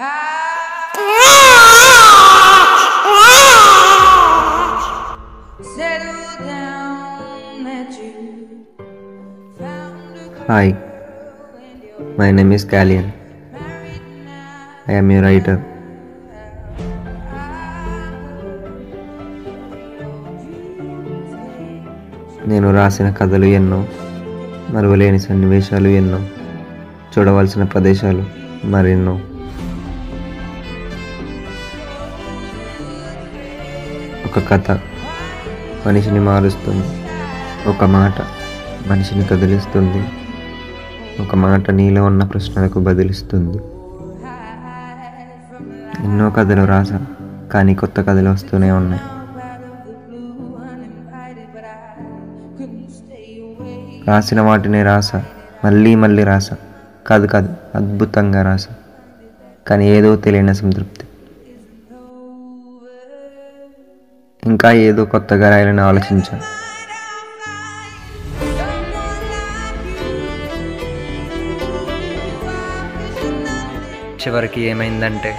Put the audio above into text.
Hi, my name is Kalian. I am a writer. నేను రాసిన కథలు ఎన్నో, మరువలేని సన్నివేశాలు ఎన్నో, చూడవలసిన ప్రదేశాలు మరెన్నో. ఒక కథ మనిషిని మారుస్తుంది, ఒక మాట మనిషిని కదిలిస్తుంది, ఒక మాట నీలో ఉన్న ప్రశ్నలకు బదిలిస్తుంది. ఎన్నో కథలు రాసా, కానీ కొత్త కథలు వస్తూనే ఉన్నాయి. రాసిన వాటిని రాసా, మళ్ళీ రాసా. కాదు అద్భుతంగా రాసా, కానీ ఏదో తెలియని సంతృప్తి. ఇంకా ఏదో కొత్తగా రాయాలని ఆలోచించా. చివరికి ఏమైందంటే